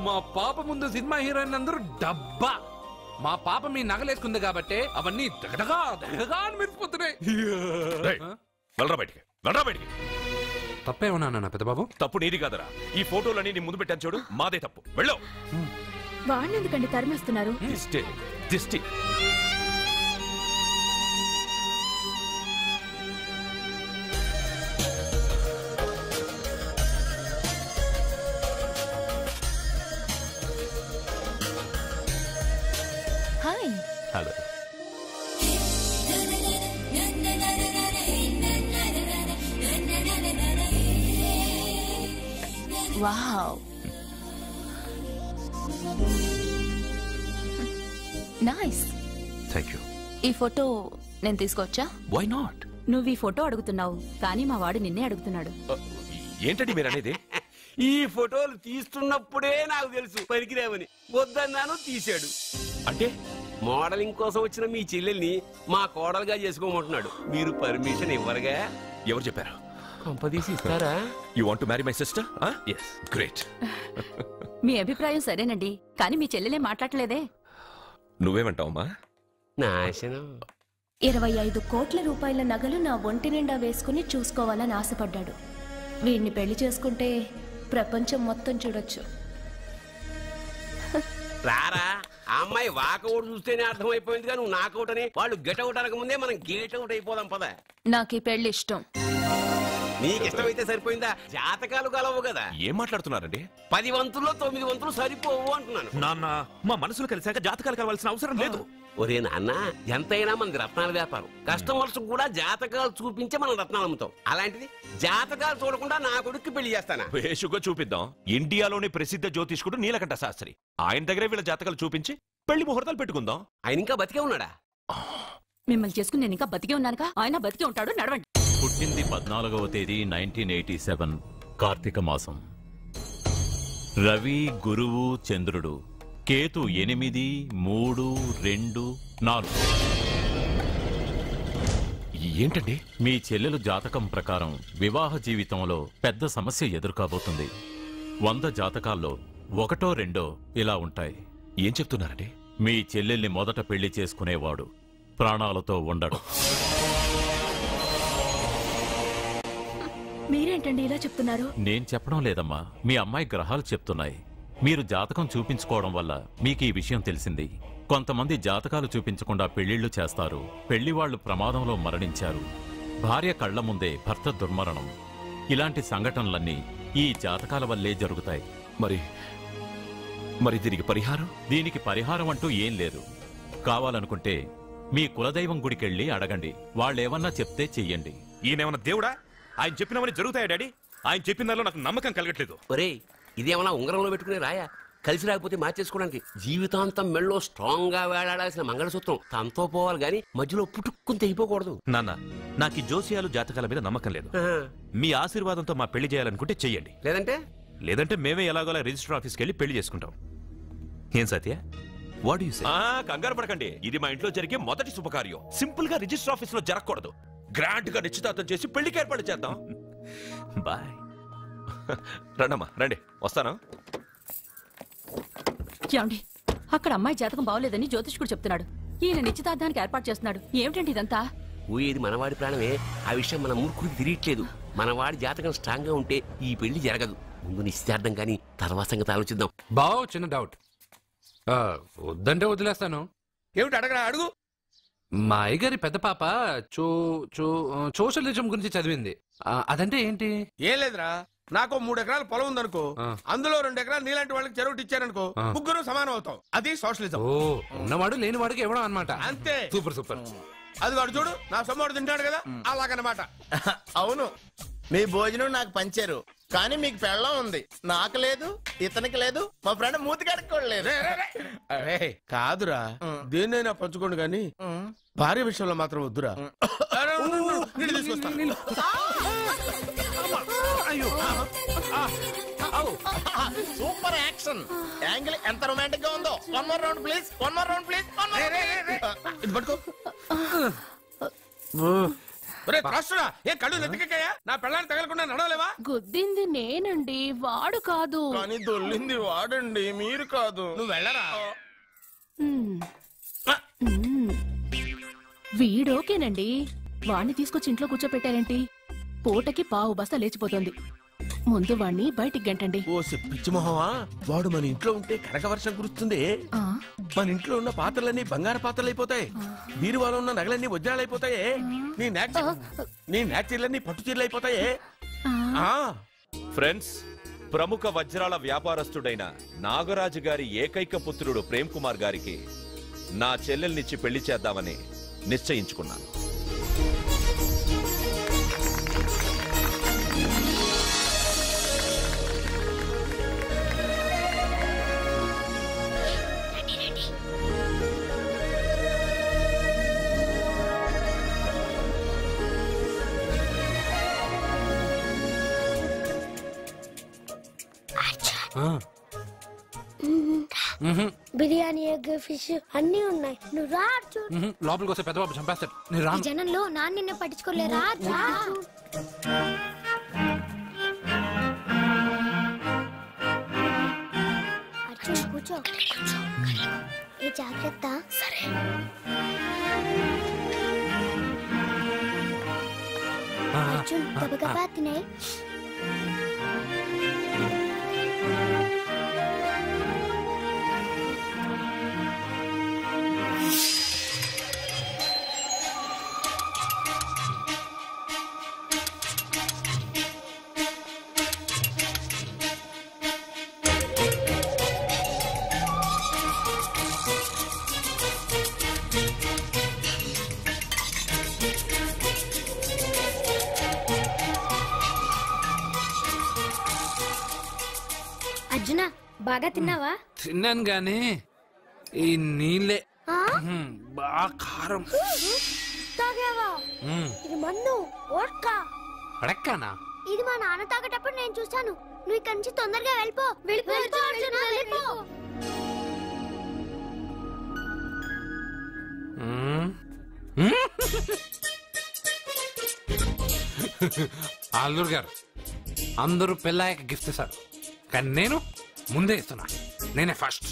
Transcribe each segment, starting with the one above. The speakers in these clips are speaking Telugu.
మా పాప ముందు సినిమా హీరోయిన్ అందరూ డబ్బా. మా పాప మీ నగలేసుకుంది కాబట్టి అవన్నీ దగదగా దగదగా అని మెరిసిపోతున్నాయి. బయటికి. తప్పేమన్నా నాన్న పెద్దబాబు? తప్పు నీది కాదరా. ఈ ఫోటోలన్నీ నీ ముందు పెట్టాను చూడు, మాదే తప్పు. వెళ్ళు. వాడిని ఎందుకండి తరిమేస్తున్నారు? దిష్టి. Hi. Hello. Wow, nice. Thank you. ఈ ఫోటో నేను తీసుకోవచ్చా? Why not? నువ్వు ఈ ఫోటో అడుగుతున్నావు, కానీ మా వాడు నిన్నే అడుగుతున్నాడు. ఏంటండి మీరు అనేది? ఈ ఫోటోలు తీస్తున్నప్పుడే నాకు తెలుసు పనికిరావని. వద్దన్నాను, తీశాడు. అంటే మోడలింగ్ కోసం వచ్చిన మీ చెల్లెల్ని మా కోడలుగా చేసుకోమంటున్నాడు. మీరు పర్మిషన్ ఇవ్వరుగా? ఎవరు చెప్పారు? కంపదీసి ఇస్తారా? You want to marry my sister? yes, great. మీ అభిప్రాయం సరేనండి, కానీ మీ చెల్లెలే మాట్లాడలేదే. నువ్వేమంటావమ్మా? నాశనం. 25 కోట్ల రూపాయల నగలు నా ఒంటి నిండా వేసుకుని చూసుకోవాలని ఆశపడ్డాడు. వీడిని పెళ్లి చేసుకుంటే ప్రపంచం మొత్తం చూడొచ్చు. రారా, ఆ అమ్మాయి వాకౌట్ చూస్తేనే అర్థమైపోయింది. నువ్వు నాకౌట్ అని, వాళ్ళు గెట్అవుట్ అనక ముందే మనం గేట్ అవుట్ అయిపోదాం. పద. నాకు ఈ పెళ్లి ఇష్టం. నీకు ఇష్టమైతే సరిపోయిందా? జాతకాలు కలవు కదా. ఏం మాట్లాడుతున్నారండి? 10 వంతుల్లో 9 వంతులు సరిపోవు అంటున్నాను. నాన్న, మా మనసులు కలిసాక జాతకాలు కావాల్సిన అవసరం లేదు. ఒరే నాన్న, ఎంతైనా మనది రత్నాల వ్యాపారం. కస్టమర్స్ కూడా జాతకాలు చూపించే మనం రత్నాలు అమ్ముతాం. అలాంటిది జాతకాలు చూడకుండా నా కొడుక్కి పెళ్లి చేస్తానా? వేషుగా చూపిద్దాం. ఇండియాలోని ప్రసిద్ధ జ్యోతిష్కుడు నీలకంఠ శాస్త్రి, ఆయన దగ్గరే వీళ్ళ జాతకాలు చూపించి పెళ్లి ముహూర్తాలు పెట్టుకుందాం. ఆయన ఇంకా బతికే ఉన్నాడా? మిమ్మల్ని చేసుకుని నేను ఇంకా బతికే ఉన్నానుగా. ఆయన బతికే ఉంటాడు. నడవండి. పుట్టింది 14వ తేదీ 1987 కార్తీక మాసం. రవి, గురువు, చంద్రుడు. కేతు 8, 3, 2, 4. ఏంటండి? మీ చెల్లెలు జాతకం ప్రకారం వివాహ జీవితంలో పెద్ద సమస్య ఎదుర్కోబోతుంది. 100 జాతకాల్లో 1, 2 ఇలా ఉంటాయి. ఏం చెప్తున్నారండి? మీ చెల్లెల్ని మొదట పెళ్లి చేసుకునేవాడు ప్రాణాలతో ఉండడు. మీరేంటండి ఇలా చెప్తున్నారు? నేను చెప్పడం లేదమ్మా, మీ అమ్మాయి గ్రహాలు చెప్తున్నాయి. మీరు జాతకం చూపించుకోవడం వల్ల మీకు ఈ విషయం తెలిసింది. కొంతమంది జాతకాలు చూపించకుండా పెళ్లిళ్లు చేస్తారు. పెళ్లివాళ్లు ప్రమాదంలో మరణించారు. భార్య కళ్ల ముందే భర్త దుర్మరణం. ఇలాంటి సంఘటనలన్నీ ఈ జాతకాల వల్లే జరుగుతాయి. మరి దీనికి పరిహారం అంటూ ఏం లేదు. కావాలనుకుంటే మీ కులదైవం గుడికెళ్ళి అడగండి. వాళ్ళేమన్నా చెప్తే చెయ్యండి. ఈయనేమన్నా దేవుడా? ఆయన చెప్పినవన్నీ జరుగుతాయా డాడీ? ఆయన చెప్పిన దానిలో నాకు నమ్మకం కలగట్లేదు. ఒరే, ఇదేమన్నా ఉంగరంలో పెట్టుకునే రాయా? కలిసి రాకపోతే మార్చేసుకోవడానికి జీవితాంతం మెళ్ళో స్ట్రాంగ్ గా వేలాడాల్సిన మంగళసూత్రం తనతో పోవాలి గాని మధ్యలో పుట్టుక్కుని తెగిపోకూడదు. నాన్న, నాకు ఈ జోసియాలు జాతకాల మీద నమ్మకం లేదు. మీ ఆశీర్వాదంతో మా పెళ్లి చేయాలనుకుంటే చెయ్యండి. లేదంటే మేమే ఎలాగోలా రిజిస్టర్ ఆఫీస్కి వెళ్ళి పెళ్లి చేసుకుంటాం. ఏం సత్య? కంగారు పడకండి. ఇది మా ఇంట్లో జరిగే మొదటి శుభకార్యం. సింపుల్ గా రిజిస్టర్ ఆఫీస్ లో జరగకూడదు. గ్రాండ్ గా నిశ్చితార్థం చేసి పెళ్లికి ఏర్పాటు చేద్దాం. బాయ్. రండమ్మా, రండి, వస్తాను. ఏమండి, అక్కడ అమ్మాయి జాతకం బాగోలేదని జ్యోతిష్కుడు చెప్తున్నాడు. ఈయన నిశ్చితార్థానికి ఏర్పాటు చేస్తున్నాడు. ఏమిటండి ఇదంతా? ఊయేది మనవాడి ప్రాణమే. ఆ విషయం మన మూర్ఖుడికి తిరియట్లేదు. మనవాడి జాతకం స్ట్రాంగ్ గా ఉంటే ఈ పెళ్లి జరగదు. ముందు నిశ్చితార్థం గాని తర్వాత సంగతి ఆలోచిద్దాం. బావ్, చిన్న డౌట్. వద్దంటే వదిలేస్తాను. ఏమిటి అడగరా? అడుగు. మా అయ్యగారి పెద్ద పాప సోషలిజం గురించి చదివింది. అదంటే ఏంటి? ఏం లేదురా, నాకు 3 ఎకరాల పొలం ఉందనుకో, అందులో 2 ఎకరాలు నీలాంటి వాళ్ళకి చెరువు ఇచ్చారనుకో, ముగ్గురు సమానం అవుతాం. అది సోషలిజం. ఉన్నవాడు లేని వాడికి ఇవ్వడం అనమాట. అంతే. Super super. అది వాడు చూడు, నా సొమ్మడు తింటాడు కదా, అలాగనమాట. అవును, మీ భోజనం నాకు పంచారు, కానీ మీకు పెళ్ళం ఉంది, నాకు లేదు, ఇతనికి లేదు, మా ఫ్రెండ్ మూతి కడుక్కోలేదు. కాదురా, దేన్నైనా పంచుకోండి గాని భార్య విషయంలో మాత్రం వద్దురా. సూపర్ యాక్షన్ యాంగిల్ ఎంత రొమాంటిక్ గా ఉందో. 1 more round please, 1 more round please. ఇది పట్టుకో. ఏ కళ్ళు నెత్తికెక్కాయా? నా పెళ్ళాన్ని తగలకుండా నడవలేవా? గుద్దింది నేనండి, వాడు కాదు. కానీ దొల్లింది వాడండి, మీరు కాదు. నువ్వు వెళ్ళరా? వీడోకేనండి, వాణ్ణి తీసుకొచ్చి ఇంట్లో కూర్చోపెట్టారేంటి? పూటకి పావు బస్తా లేచిపోతుంది. ముందు వాణ్ణి బయటికి గంటండి. ఓ పిచ్చి మొహమా, వాడు మన ఇంట్లో ఉంటే కనక వర్షం కురుస్తుంది. మన ఇంట్లో ఉన్న పాత్రలన్నీ బంగారు పాత్రలు అయిపోతాయి, బీరువాలో ఉన్న నగలన్నీ వజ్రాలు అయిపోతాయి, నీ నాచీర్లన్నీ పట్టు చీరలు అయిపోతాయి. ఫ్రెండ్స్, ప్రముఖ వజ్రాల వ్యాపారస్తుడైన నాగరాజు గారి ఏకైక పుత్రుడు ప్రేమ్ కుమార్ గారికి నా చెల్లెల్నిచ్చి పెళ్లి చేద్దామని నిశ్చయించుకున్నాను. బిర్యానీ, ఎగ్, ఫిష్ అన్ని ఉన్నాయి. నువ్వు రా అర్జున్. లోపలికి వస్తే పెద్దబాబు చంపేస్తాడు. నేను రాను. జనంలో నాన్న నిన్ను పట్టించుకోలేరా? అర్జున్ కూర్చో. ఏ జాగ్రత్త. సరే. అర్జున్ గబగబా తినే. అర్జున, బాగా తిన్నావా? తిన్నాను గానీ ఈ నీళ్ళే బాగా కారం. తాగావా? ఇది మన్ను ఓడ్కా. అడక్కానా? ఇది మా నాన్న తాగేటప్పుడు నేను చూశాను. నువ్వు ఇక్కడి నుంచి తొందరగా వెళ్ళిపో. వెళ్ళిపో అర్జున, వెళ్ళిపో. అల్లుడు గారు, అందరూ పెళ్ళాయక గిఫ్ట్ ఇస్తారు, కానీ నేను ముందే ఇస్తున్నా. నేనే ఫస్ట్.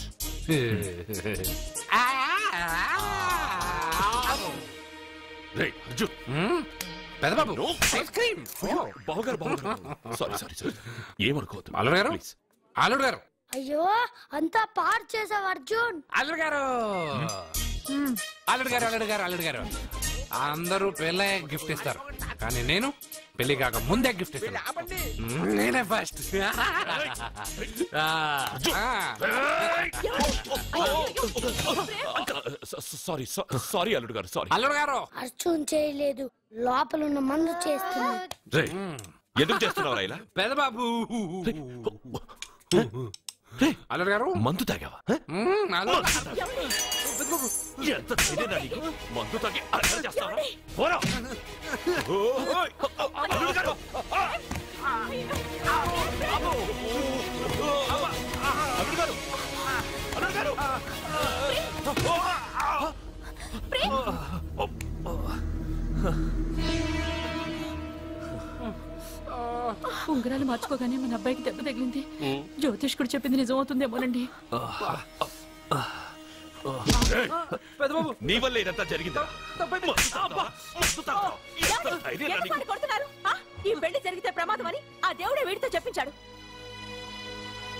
పెద్దబాబు ఐస్ క్రీమ్. ఏమనుకోవద్దు అల్లుడు గారు, అల్లుడు గారు. అయ్యో, అంతా పాడు చేసావు అర్జున్. అల్లుడు గారు, అల్లుడు గారు, అల్లుడు గారు, అల్లుడు గారు, అందరూ పెళ్ళయ్య గిఫ్ట్ ఇస్తారు, కానీ నేను పెళ్లి కాక ముందే గిఫ్ట్ ఇస్తాను. నేనే ఫస్ట్. సారీ అల్లుడు గారు, సారీ. అల్లుడు గారు, అర్జున్ చేయలేదు, లోపల ఉన్న మందు చేస్తున్నాడు. ఎందుకు చేస్తున్నావు ఇలా? పెద్దబాబు. అల్లుడు గారు, మందు తాగావా? మందు తాగి చేస్తావా? ఉంగరాలు మార్చుకోగానే మన అబ్బాయికి దెబ్బ తగిలింది. జ్యోతిష్కుడు చెప్పింది నిజమవుతుందేమోనండి. నీ వల్ల ఇదంతా జరిగిందా? ఈ పెళ్లి జరిగితే ప్రమాదం అని ఆ దేవుడే వీడితో చెప్పించాడు.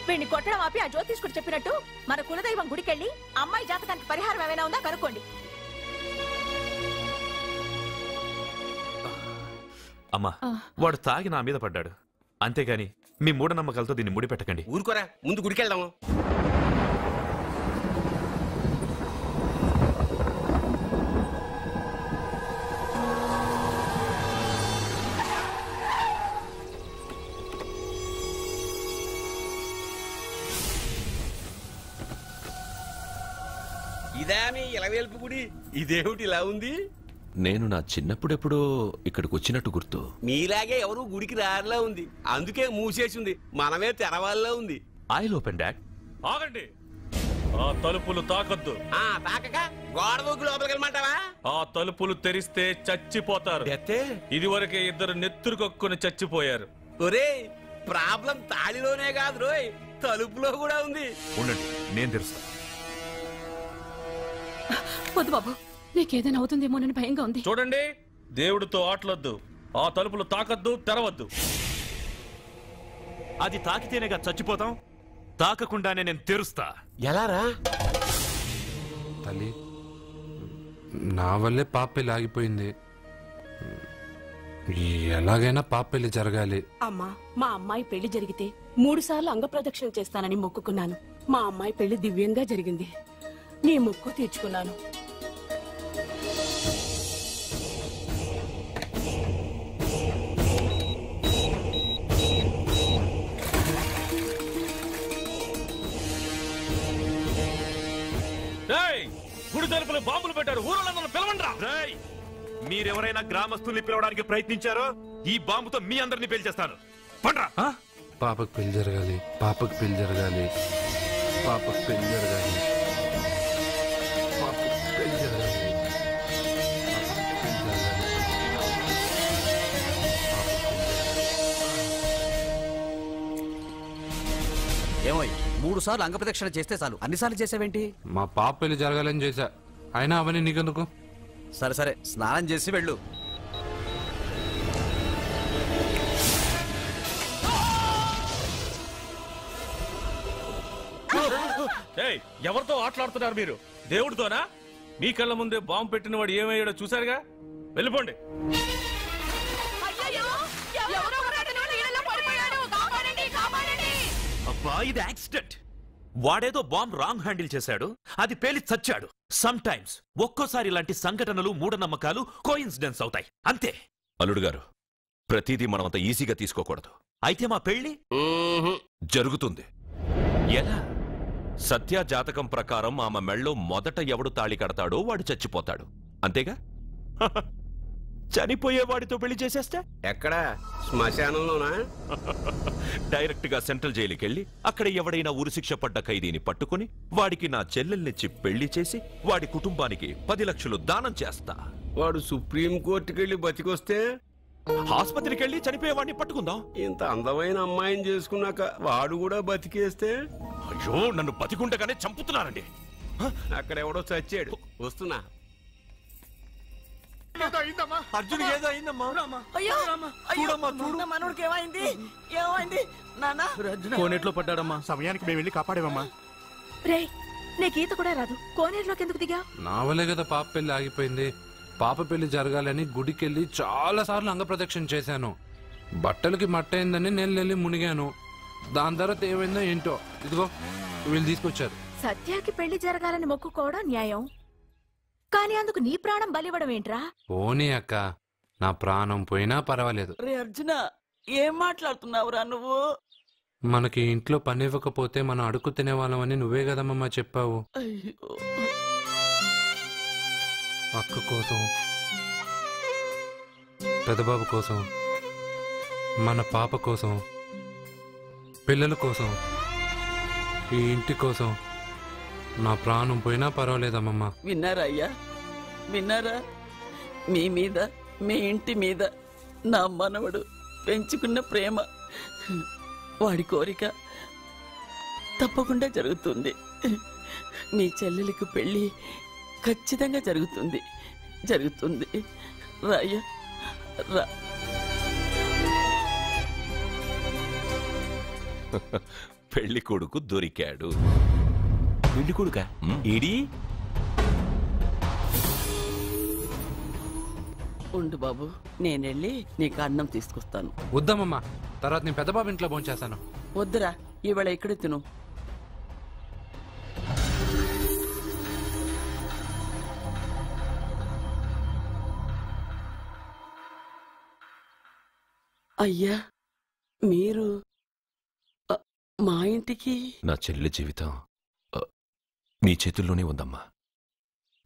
వీడిని కొట్టడం ఆపి ఆ జ్యోతిష్కుడు చెప్పినట్టు మన కులదైవం గుడికెళ్ళి అమ్మాయి జాతకానికి పరిహారం ఏమైనా ఉందా కనుక్కోండి. అమ్మా, వాడు తాగి నా మీద పడ్డాడు, అంతేగాని మీ మూఢనమ్మకాలతో దీన్ని ముడిపెట్టకండి. ఊరుకోరా, ముందు గుడికెళ్దాము. ఇదా మీ ఇలవేల్పు గుడి? ఇదేమిటి ఇలా ఉంది? నేను నా చిన్నప్పుడెప్పుడో ఇక్కడికి వచ్చినట్టు గుర్తు. మీలాగే ఎవరు గుడికి రారులా ఉంది, అందుకే మూసేసింది. మనమే తెరవాళ్ళలా ఉంది. I'll open dad. ఆగండి. ఆ తలుపులు తాకద్దు. తాకక గోడ దూకి లోపలికి వెళ్ళమంటావా? ఆ తలుపులు తెరిస్తే చచ్చిపోతారు. ఇదివరకే ఇద్దరు నెత్తురు కొక్కుని చచ్చిపోయారు. ఒరే ప్రాబ్లం తాళిలోనే కాదు రోయ్, తలుపులో కూడా ఉంది. ఉండండి, నేను తెరుస్తా. వద్దు బాబు, నీకేదైనా అవుతుందేమోనని భయంగా ఉంది. చూడండి, దేవుడితో ఆటలొద్దు. ఆ తలుపులు తాకద్దు, తెరవద్దు. అది తాకితేనేగా చచ్చిపోతాం, తాకకుండానే నేను తెరుస్తా. ఎలారా? తల్లి, నా వల్లే పాప పెళ్లి ఆగిపోయింది. ఎలాగైనా పాప పెళ్లి జరగాలి. అమ్మా, మా అమ్మాయి పెళ్లి జరిగితే 3 సార్లు అంగప్రదక్షిణ చేస్తానని మొక్కుకున్నాను. మా అమ్మాయి పెళ్లి దివ్యంగా జరిగింది. నీ మొక్కు తీర్చుకున్నాను. గుడి తలుపులు బాంబులు పెట్టారు. ఊరోళ్ళందరూ పిలవండ్రా. మీరెవరైనా గ్రామస్తుల్ని పిలవడానికి ప్రయత్నించారో ఈ బాంబుతో మీ అందరినీ పేల్చేస్తాను. పండ్రా. పాపకు పెళ్లి జరగాలి, పాపకు పెళ్లి జరగాలి, పాపకు పెళ్లి జరగాలి, పాపకు పెళ్లి జరగాలి. ఏమో 3 సార్లు అంగప్రదక్షిణ చేస్తే చాలు, అన్నిసార్లు చేసావేంటి? మా పాప పెళ్లి జరగాలని చేశా, అయినా అవన్నీ నీకెందుకు? సరే సరే, స్నానం చేసి వెళ్ళు. ఎవరితో ఆటలాడుతున్నారు మీరు? దేవుడితోనా? మీ కళ్ళ ముందే బాంబు పెట్టిన వాడు ఏమయ్యాడో చూసారుగా. వెళ్ళిపోండి. అబ్బా, ఇది యాక్సిడెంట్. వాడేదో బాంబ్ రాంగ్ హ్యాండిల్ చేశాడు, అది పేలి చచ్చాడు. సమ్ టైమ్స్ ఒక్కోసారి ఇలాంటి సంఘటనలు, మూఢనమ్మకాలు కోఇన్సిడెన్స్ అవుతాయి, అంతే. అల్లుడు గారు, ప్రతిదీ మనమంత ఈజీగా తీసుకోకూడదు. అయితే మా పెళ్లి జరుగుతుంది. ఎలా? సత్య జాతకం ప్రకారం ఆమె మెళ్ళో మొదట ఎవడు తాళి కడతాడో వాడు చచ్చిపోతాడు, అంతేగా? చనిపోయేవాడితో పెళ్లి చేసేస్తే ఎక్కడ? శ్మశానంలోనా? డైరెక్ట్ గా సెంట్రల్ జైలుకి వెళ్ళి అక్కడ ఎవడైనా ఉరిశిక్ష పడ్డ ఖైదీని పట్టుకుని వాడికి నా చెల్లెల్నిచ్చి పెళ్లి చేసి వాడి కుటుంబానికి 10 లక్షలు దానం చేస్తా. వాడు సుప్రీం కోర్టుకి వెళ్ళి బతికొస్తే ఆసుపత్రికి వెళ్ళి చనిపోయేవాడిని పట్టుకుందాం. ఇంత అందమైన అమ్మాయిని చేసుకున్నాక వాడు కూడా బతికేస్తే? అయ్యో, నన్ను బతికుండగానే చంపుతున్నారండి. అక్కడ ఎవడో చచ్చాడు. వస్తున్నా. అర్జున్ ఏదో అయిందమ్మా. మనోడికి ఏమైంది? ఏమైంది నాన్న? కోనేట్లో పడ్డాడమ్మా. సమయానికి మేము వెళ్ళి కాపాడేవమ్మా. రే, నీకు ఈత కూడా రాదు, కోనేరులోకి ఎందుకు దిగా? నా వల్లే కదా పాప పెళ్లి ఆగిపోయింది. పాప పెళ్లి జరగాలని గుడికెళ్ళి చాలా సార్లు అంగప్రదక్షిణ చేశాను. బట్టలకి మట్టయిందని నేను వెళ్ళి మునిగాను. దాని తర్వాత ఏమైందో ఏంటో, ఇదిగో వీళ్ళు తీసుకొచ్చారు. సత్యాకి పెళ్లి జరగాలని మొక్కుకోవడం న్యాయం, కానీ అందుకు నీ ప్రాణం బలివ్వడం ఏంట్రా? పోనీ అక్క, నా ప్రాణం పోయినా పర్వాలేదు. రే అర్జున, ఏం మాట్లాడుతున్నావురా నువ్వు? మనకి ఇంట్లో పని ఇవ్వకపోతే మనం అడుగు తినేవాళ్ళమని నువ్వే కదమ్మా చెప్పావు. అక్క కోసం, పెదబాబు కోసం, మన పాప కోసం, పిల్లల కోసం, ఈ ఇంటి కోసం నా ప్రాణం పోయినా పర్వాలేదమ్మమ్మా. విన్నారా అయ్యా, విన్నారా? మీ మీద, మీ ఇంటి మీద నా మనవడు పెంచుకున్న ప్రేమ, వాడి కోరిక తప్పకుండా జరుగుతుంది. మీ చెల్లెలికి పెళ్లి ఖచ్చితంగా జరుగుతుంది, జరుగుతుంది. రాయ్యా రా. పెళ్లి కొడుకు దొరికాడు. పెళ్లి కొడుక ఏడి? ఉండు బాబు, నేనెళ్ళి నీకు అన్నం తీసుకొస్తాను. వద్దమ్మమ్మా, తర్వాత నేను పెద్దబాబు ఇంట్లో భోంచేస్తాను. వద్దురా, ఇవాళ ఇక్కడే తిను. అయ్యా, మీరు మా ఇంటికి? నా చెల్లి జీవితం నీ చేతుల్లోనే ఉందమ్మా.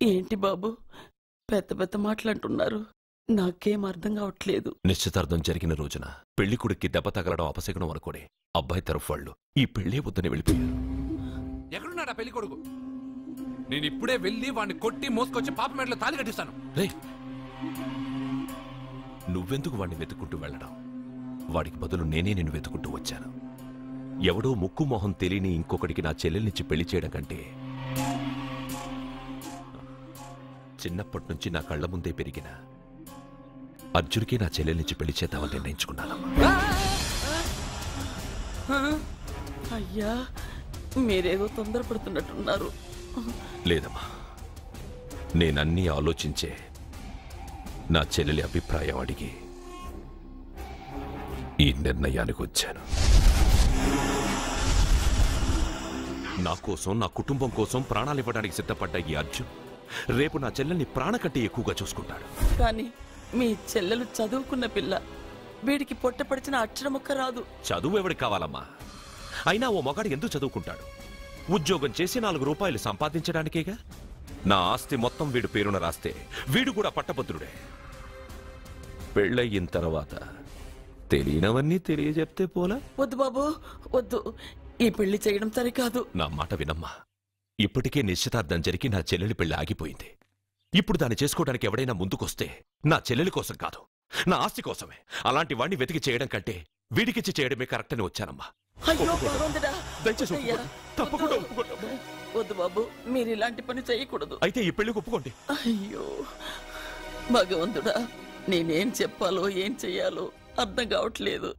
ఏంటి బాబు పెద్ద పెద్ద మాటలంటున్నారు? నాకేం అర్థం కావట్లేదు. నిశ్చితార్థం జరిగిన రోజున పెళ్లి కొడుక్కి దెబ్బ తగలడం అపశకునం అనుకోడే అబ్బాయి తరఫు వాళ్ళు ఈ పెళ్లే వద్దని వెళ్ళిపోయారు. ఎక్కడున్నాడా పెళ్లి కొడుకు? నేను ఇప్పుడే వెళ్ళి వాడిని కొట్టి మోసుకొచ్చి పాప మెడలో తాళి కట్టిస్తాను. నువ్వెందుకు వాడిని వెతుక్కుంటూ వెళ్ళడం? వాడికి బదులు నేనే నిన్ను వెతుకుంటూ వచ్చాను. ఎవడో ముక్కు మొహం తెలియని ఇంకొకడికి నా చెల్లెల్నిచ్చి పెళ్లి చేయడం కంటే చిన్నప్పటి నుంచి నా కళ్ళ ముందే పెరిగిన అర్జున్కి నా చెల్లెల్నిచ్చి పెళ్లి చేద్దామని నిర్ణయించుకున్నానమ్మా. అయ్యా, మీరేదో తొందరపడుతున్నట్టున్నారు. లేదమ్మా, నేనన్నీ ఆలోచించే నా చెల్లెలి అభిప్రాయం అడిగి ఈ నిర్ణయానికి వచ్చాను. నా కోసం, నా కుటుంబం కోసం ప్రాణాలు ఇవ్వడానికి సిద్ధపడ్డ ఈ అర్జున్ రేపు నా చెల్లెల్ని ప్రాణ కంటే ఎక్కువగా చూసుకుంటాడు. కానీ మీ చెల్లెలు చదువుకున్న పిల్ల, వీడికి పొట్టపడిచిన అక్షరముక్క రాదు. చదువు ఎవడికి కావాలమ్మా? అయినా ఓ మగాడు ఎందుకు చదువుకుంటాడు? ఉద్యోగం చేసి 4 రూపాయలు సంపాదించడానికేగా. నా ఆస్తి మొత్తం వీడు పేరున రాస్తే వీడు కూడా పట్టభద్రుడే. పెళ్ళయిన తర్వాత తెలియనవన్నీ తెలియజెప్తే పోలా? వద్దు బాబు, వద్దు. ఈ పెళ్లి చేయడం సరికాదు. నా మాట వినమ్మా. ఇప్పటికే నిశ్చితార్థం జరిగి నా చెల్లెలి పెళ్లి ఆగిపోయింది. ఇప్పుడు దాన్ని చేసుకోవడానికి ఎవడైనా ముందుకొస్తే నా చెల్లెలి కోసం కాదు, నా ఆస్తి కోసమే. అలాంటి వాణ్ణి వెతికి చేయడం కంటే వీడికిచ్చి చేయడమే కరెక్ట్ అని వచ్చానమ్మా. అయ్యో భగవంతుడా, దయచేసి అయ్యా, తప్పకుండా ఒప్పుకోండి. వద్దు బాబు, మీరు ఇలాంటి పని చేయకూడదు. అయితే ఈ పెళ్లికి ఒప్పుకోండి. అయ్యో భగవంతుడా, నేనేం చెప్పాలో ఏం చెయ్యాలో అర్థం కావట్లేదు.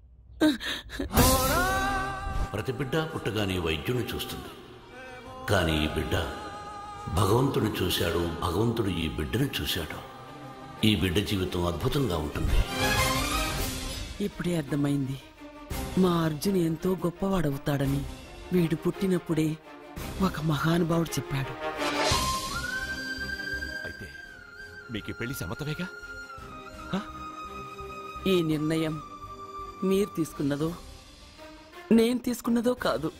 ప్రతి బిడ్డ పుట్టగానే వైద్యుని చూస్తుంది, కానీ ఈ బిడ్డ భగవంతుడు చూశాడు, భగవంతుడు ఈ బిడ్డను చూశాడు. ఈ బిడ్డ జీవితం అద్భుతంగా ఉంటుంది. ఇప్పుడే అర్థమైంది, మా అర్జున్ ఎంతో గొప్పవాడవుతాడని. వీడు పుట్టినప్పుడే ఒక మహానుభావుడు చెప్పాడు. అయితే మీకు పెళ్లి సమ్మతమేగా? ఈ నిర్ణయం మీరు తీసుకున్నదో నేను తీసుకున్నదో కాదు,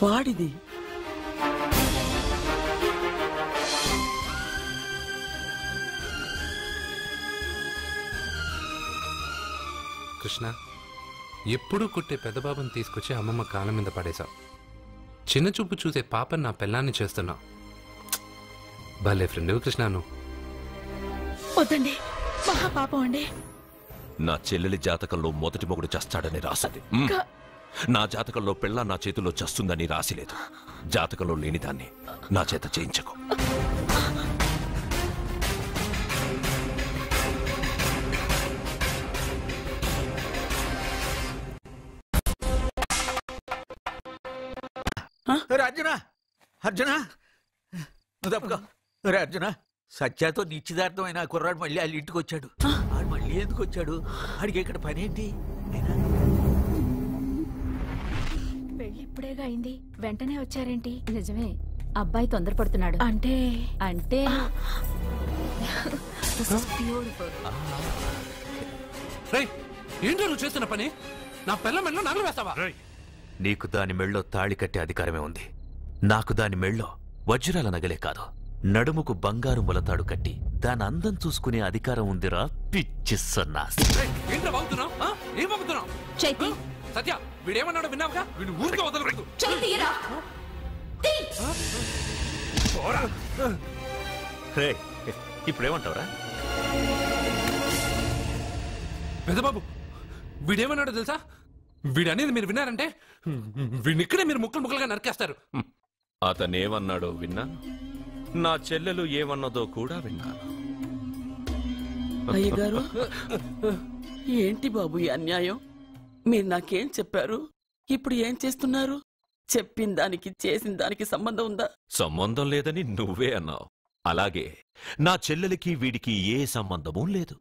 వాడిది. కృష్ణ, ఎప్పుడూ కుట్టే పెద్దబాబుని తీసుకొచ్చి అమ్మమ్మ కాళ్ళ మీద పడేశావు. చిన్న చూపు చూసే పాపని నా పెళ్ళాన్ని చేస్తున్నావు. భలే ఫ్రెండ్ కృష్ణను. వద్దండి, మహాపాపం అండి. నా చెల్లెలి జాతకంలో మొదటి మొగుడు చస్తాడని రాసింది. నా జాతకంలో పెళ్ళ నా చేతిలో చస్తుందని రాసిలేదు. జాతకంలో లేనిదాన్ని నా చేత చేయించకు. అర్జున, అర్జున, నువ్వు తప్పుకో. అర్జున, సత్యాతో నిశ్చితార్థమైన కుర్రాడు మళ్ళీ వాళ్ళ ఇంటికి వచ్చాడు. ఆడు మళ్ళీ ఎందుకు వచ్చాడు? ఆడికి ఇక్కడ పనేంటి? పెళ్లి ఇప్పుడేగా అయింది, వెంటనే వచ్చారేంటి? నిజమే, అబ్బాయి తొందరపడుతున్నాడు. అంటే అంటే ఏంటో నువ్వు చేస్తున్న పని? నా పిల్ల మెళ్ళో నగలు వేస్తావా? నీకు దాని మెళ్ళో తాళి కట్టే అధికారమే ఉంది. నాకు దాని మెళ్ళో వజ్రాల నగలే కాదు, నడుముకు బంగారు ములతాడు కట్టి దాని అందం చూసుకునే అధికారం ఉందిరా పిచ్చి సన్నాసి. సత్య, వీడేమన్నాడో విన్నావుగా? వీడు ఊరికే వదలకూడదు. ఇప్పుడేమంటావురా? పెద్దబాబు, వీడేమన్నాడో తెలుసా? వీడనేది మీరు విన్నారంటే వీడినిక్కడే మీరు ముక్కలు ముక్కలుగా నరికేస్తారు. అతనేమన్నాడో విన్నా, నా చెల్లెలు ఏమన్నదో కూడా విన్నాను. అయ్యగారు, ఏంటి బాబు ఈ అన్యాయం? మీరు నాకేం చెప్పారు, ఇప్పుడు ఏం చేస్తున్నారు? చెప్పిన దానికి చేసిన దానికి సంబంధం ఉందా? సంబంధం లేదని నువ్వే అన్నావు. అలాగే నా చెల్లెలికి వీడికి ఏ సంబంధమూ లేదు.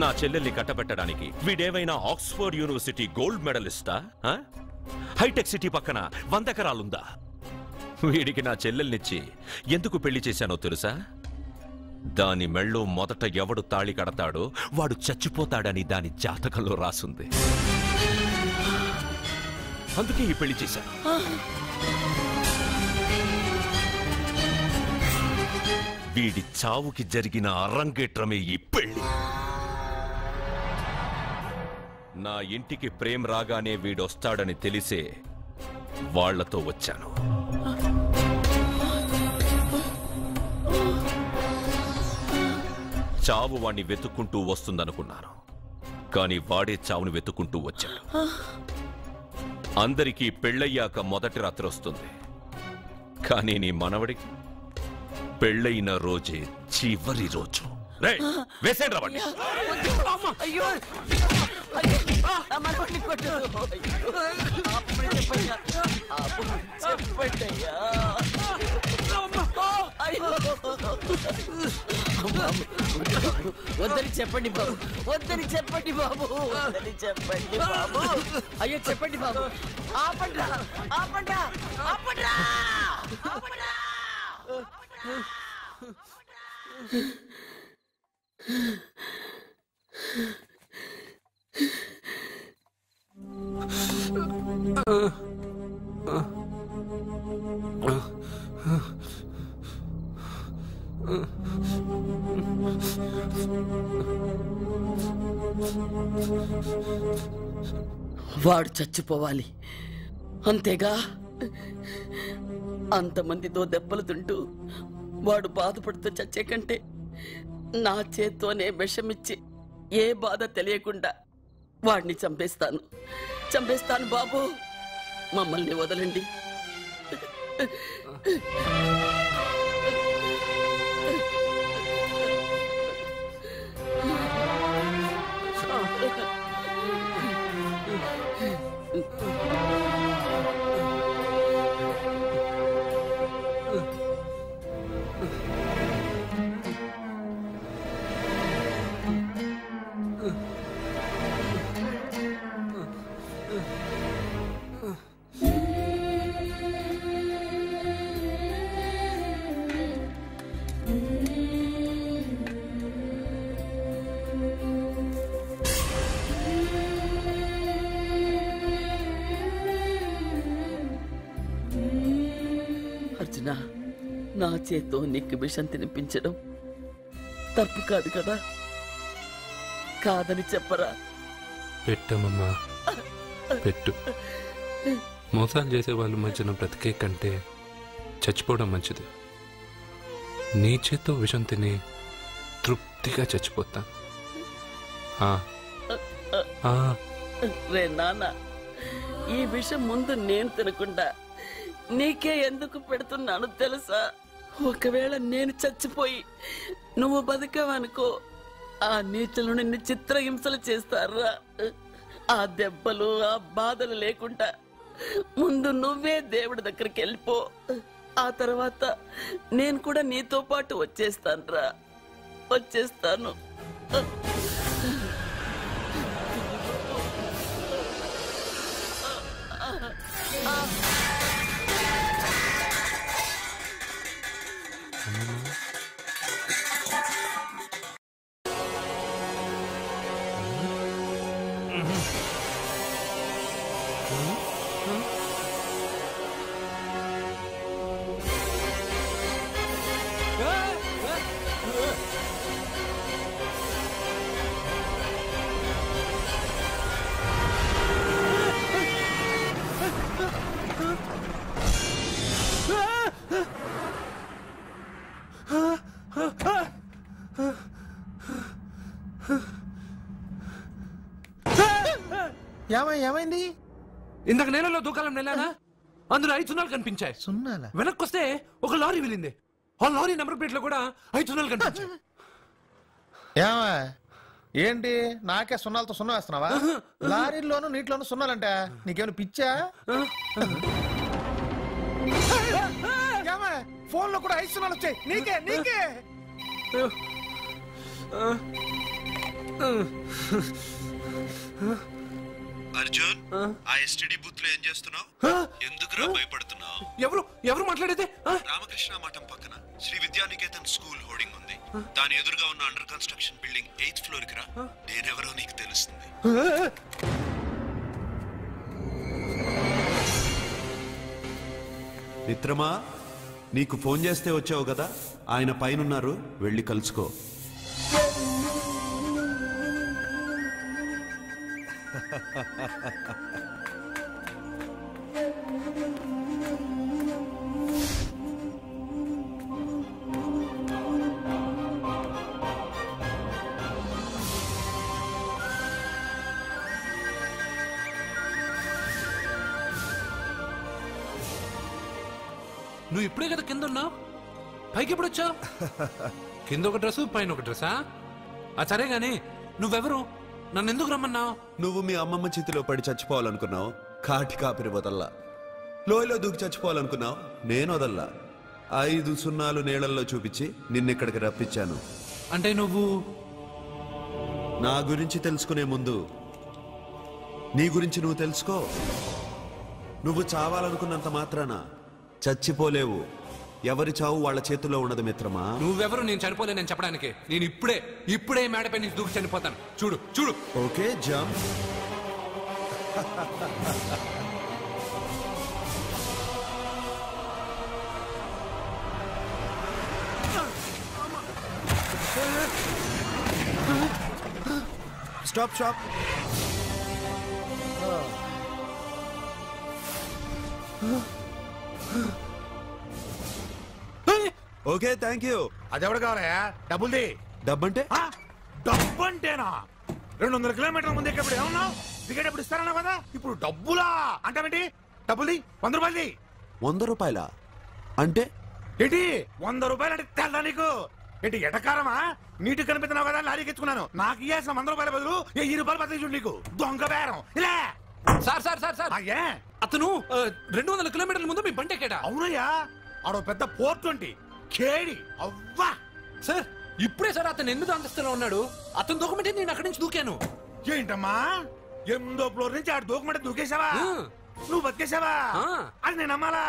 నా చెల్లెల్ని కట్టబెట్టడానికి వీడేమైనా ఆక్స్ఫర్డ్ యూనివర్సిటీ గోల్డ్ మెడలిస్టా? హైటెక్ సిటీ పక్కన 100 ఎకరాలుందా? వీడికి నా చెల్లెల్నిచ్చి ఎందుకు పెళ్లి చేశానో తెలుసా? దాని మెళ్ళో మొదట ఎవడు తాళి కడతాడో వాడు చచ్చిపోతాడని దాని జాతకంలో రాసుంది. అందుకే ఈ పెళ్లి చేశాను. వీడి చావుకి జరిగిన అరంగేట్రమే ఈ పెళ్లి. నా ఇంటికి ప్రేమ్ రాగానే వీడొస్తాడని తెలిసే వాళ్లతో వచ్చాను. చావు వాణ్ణి వెతుక్కుంటూ వస్తుందనుకున్నాను, కానీ వాడే చావును వెతుక్కుంటూ వచ్చాడు. అందరికీ పెళ్ళయ్యాక మొదటి రాత్రి వస్తుంది, కానీ నీ మనవడికి పెళ్ళయిన రోజే చివరి రోజు. వేసేండి రావండి. అయ్యో మనవాడిని కొట్టు. చెప్పండి వద్దని చెప్పండి బాబు, వద్దని చెప్పండి బాబు, వద్దని చెప్పండి బాబు. అయ్యో చెప్పండి బాబు. ఆపండ్రా ఆపండ్రా ఆపండ్రా ఆపండ్రా. వాడు చచ్చిపోవాలి అంతేగా. అంతమందితో దెబ్బలు తింటూ వాడు బాధపడుతూ చచ్చే కంటే నా చేత్తోనే విషమిచ్చి ఏ బాధ తెలియకుండా వాడిని చంపేస్తాను, చంపేస్తాను బాబు. మమ్మల్ని వదలండి. అర్జున, నా చేత్తో నీకు విషం తినిపించడం తప్పు కాదు కదా? కాదని చెప్పరా? పెట్టమమ్మా, పెట్టు. మోసాలు చేసే వాళ్ళ మధ్యన బ్రతికే కంటే చచ్చిపోవడం మంచిది. నీ చేత్తో విషం తిని తృప్తిగా చచ్చిపోతా. రే నాన్న, ఈ విషయం ముందు నేను తినకుండా నీకే ఎందుకు పెడుతున్నాను తెలుసా? ఒకవేళ నేను చచ్చిపోయి నువ్వు బతికావనుకో, ఆ నీచులు నిన్ను చిత్రహింసలు చేస్తారా? ఆ దెబ్బలు ఆ బాధలు లేకుండా ముందు నువ్వే దేవుడి దగ్గరికి వెళ్ళిపో. ఆ తర్వాత నేను కూడా నీతో పాటు వచ్చేస్తాను. వచ్చేస్తాను. ఏమైంది? ఇందాక నేలలో దూకాలం నెలానా, అందులో 5 సున్నాలు కనిపించాయి. సున్నాలా? వెనక్కి వస్తే ఒక లారీ వెళ్ళింది. ఆ లారీ నెంబర్ ప్లేట్ లో కూడా 5 సున్నాలు కనిపించాయి. ఏమా ఏంటి నాకే సున్నాలతో సున్నా వేస్తున్నావా? లారీల్లోనూ నీటిలోనూ సున్నాలంట. నీకేమైనా పిచ్చా? ఫోన్ లో కూడా 5 సున్నాలు వచ్చాయి. నీకే నీకే అర్జున్, ఆ ఎస్టీడీ బూత్ లో ఏం చేస్తున్నావు? ఎందుకురా భయపడుతున్నావు? ఎవరు మాట్లాడేది? రామకృష్ణ మఠం పక్కన శ్రీ విద్యానికేతన్ స్కూల్ హోర్డింగ్ ఉంది. దాని ఎదురుగా ఉన్న under construction building 8th floor కి రా. నేనెవరో నీకు తెలుస్తుంది. మిత్రమా, నీకు ఫోన్ చేస్తే వచ్చావు కదా, ఆయన పైనున్నారు, వెళ్ళి కలుసుకో. నువ్వు ఇప్పుడే కదా కింద ఉన్నావు, పైకి ఎప్పుడు వచ్చావు? కింద ఒక డ్రెస్, పైన ఒక డ్రెస్సా? సరే గాని నువ్వెవరు? నన్ను ఎందుకు రమ్మన్నావు? నువ్వు మీ అమ్మమ్మ చేతిలో పడి చచ్చిపోవాలనుకున్నావు, కాటి కాపిరి వదల్లా. లోయలో దూకి చచ్చిపోవాలనుకున్నావు, నేను వదల్లా. 5 సున్నాలు నీళ్ళల్లో చూపించి నిన్నెక్కడికి రప్పించాను. అంటే నువ్వు నా గురించి తెలుసుకునే ముందు నీ గురించి నువ్వు తెలుసుకో. నువ్వు చావాలనుకున్నంత మాత్రాన చచ్చిపోలేవు. ఎవరి చావు వాళ్ళ చేతుల్లో ఉండదు మిత్రమా. నువ్వెవరు నేను చనిపోలేనని చెప్పడానికి? నేను ఇప్పుడే మేడపై నుంచి దూకి చనిపోతాను. చూడు చూడు. Okay jump. Stop stop. Okay thank you. అది ఎవడు కావాలయా? డబ్బుల్ది. డబ్బంటే? డబ్బు అంటేనా? 200 కిలోమీటర్ల ముందు ఎక్కడ ఏమన్నావు? దిగేటప్పుడు ఇస్తారన్నా కదా, ఇప్పుడు డబ్బులా అంటావేంటి? డబ్బుల్ది 100 రూపాయలది. 100 రూపాయలా అంటే ఏంటి? 100 రూపాయలు అంటే తెల్లా నీకు? ఏంటి ఎటకారమా? నీటి కనిపిస్తున్నావు కదా లారీకి ఎత్తుకున్నాను. నాకు ఇయ్యాల్సిన 100 రూపాయల బదులు 1000 రూపాయలు బదిలీ చూడు నీకు. దొంగ బేరం. ఇలా సార్ సార్ సార్ సార్ అతను 200 కిలోమీటర్ల ముందు మీ బండి ఎక్కాడా? అవునయ్యా, ఆడో పెద్ద పోర్ట్ వంటి కేడి. అవ్వా సార్, ఇప్పుడే సార్ అతను 8వ అంతస్తులో ఉన్నాడు. అతను దూకమంటే నేను అక్కడి నుంచి దూకాను. ఏంటమ్మా 8వ ఫ్లోర్ నుంచి ఆడు దూకమంటే దూకేశావా? నువ్వు బతికేశావా? అది నేను నమ్మాలా?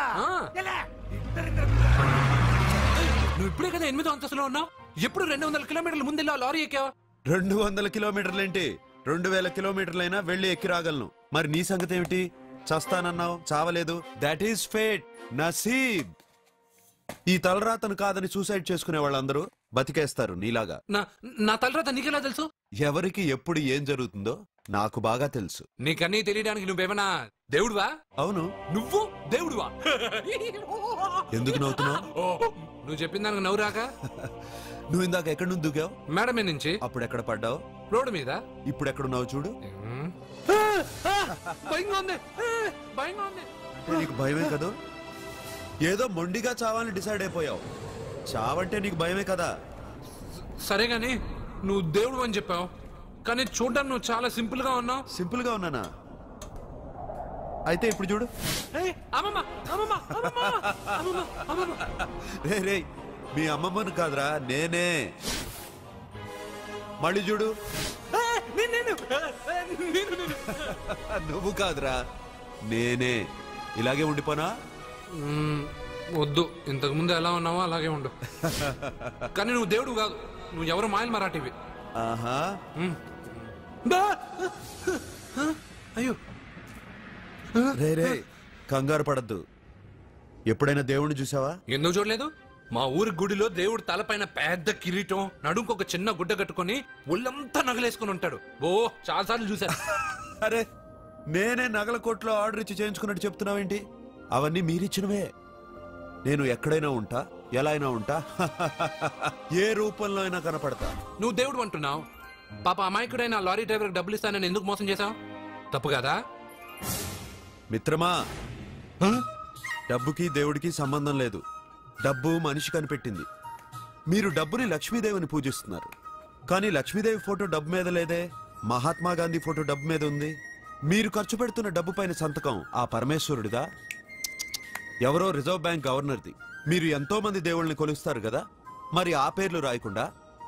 నువ్వు ఇప్పుడే కదా 8వ అంతస్తులో ఉన్నావు. ఎప్పుడు 200 కిలోమీటర్ల ముందు లారీ ఎక్కావా? 200 కిలోమీటర్లేంటి, 2000 కిలోమీటర్లైనా వెళ్ళి ఎక్కి రాగలను. మరి నీ సంగతి ఏమిటి? చస్తానన్నావు, చావలేదు. That is fate, నసీబ్. ఈ తలరాతను కాదని సూసైడ్ చేసుకునే వాళ్ళందరూ బతికేస్తారు నీలాగా. నా తలరాత నీకెలా తెలుసు? ఎవరికి ఎప్పుడు ఏం జరుగుతుందో నాకు బాగా తెలుసు. నీకన్నీ తెలియడానికి నువ్వేమన్నా దేవుడువా? అవును. నువ్వు దేవుడువా? ఎందుకు నవ్వుతున్నావు? నువ్వు చెప్పిన దానికి నవ్వు రాక? నువ్వు ఇందాక ఎక్కడి నుంచి దూకావు? మేడం మీద నుంచి. అప్పుడు ఎక్కడ పడ్డావు? రోడ్డు మీద. ఇప్పుడు ఎక్కడున్నావు చూడు. భయంగా ఉంది, భయంగా ఉంది. నీకు భయమే కదా? ఏదో మొండిగా చావాలని డిసైడ్ అయిపోయావు. చావంటే నీకు భయమే కదా? సరే గాని నువ్వు దేవుడు అని చెప్పావు, కానీ చూడడానికి నువ్వు చాలా సింపుల్ గా ఉన్నావు. సింపుల్ గా ఉన్నానా? అయితే ఇప్పుడు చూడు. రే రే, మీ అమ్మమ్మను కాదురా, నేనే. మళ్ళీ చూడు. నువ్వు కాదురా, నేనే. ఇలాగే ఉండిపోనా? వద్దు, ఇంతకు ముందు ఎలా ఉన్నావో అలాగే ఉండు. కానీ నువ్వు దేవుడు కాదు, నువ్వు ఎవరు మాయలు మరాఠీవి. ఆహా. అయ్యో రే రే, కంగారు పడద్దు. ఎప్పుడైనా దేవుణ్ణి చూసావా? ఎందుకు చూడలేదు? మా ఊరి గుడిలో దేవుడు తలపైన పెద్ద కిరీటం, నడుంకు ఒక చిన్న గుడ్డ కట్టుకుని ఒళ్ళంతా నగలేసుకుని ఉంటాడు. ఓ చాలా సార్లు చూసా. అరే, నేనే నగల కొట్లో ఆర్డర్ ఇచ్చి చేయించుకున్నట్టు చెప్తున్నావేంటి? అవన్నీ మీరిచ్చినవే. నేను ఎక్కడైనా ఉంటా, ఎలా అయినా ఉంటా, ఏ రూపంలో అయినా కనపడతా. నువ్వు దేవుడు అంటున్నావు, పాప అమాయకుడైన లారీ డ్రైవర్ డబ్బులు ఇస్తానని ఎందుకు మోసం చేశావు? తప్పు కదా మిత్రమా? డబ్బుకి దేవుడికి సంబంధం లేదు. డబ్బు మనిషి కనిపెట్టింది. మీరు డబ్బుని లక్ష్మీదేవిని పూజిస్తున్నారు, కానీ లక్ష్మీదేవి ఫోటో డబ్బు మీద లేదే. మహాత్మా గాంధీ ఫోటో డబ్బు మీద ఉంది. మీరు ఖర్చు పెడుతున్న డబ్బు పైన సంతకం ఆ పరమేశ్వరుడిదా, ఎవరో రిజర్వ్ బ్యాంక్ గవర్నర్ది? మీరు ఎంతో మంది దేవుళ్ళని కొలుస్తారు కదా, మరి ఆ పేర్లు రాయకుండా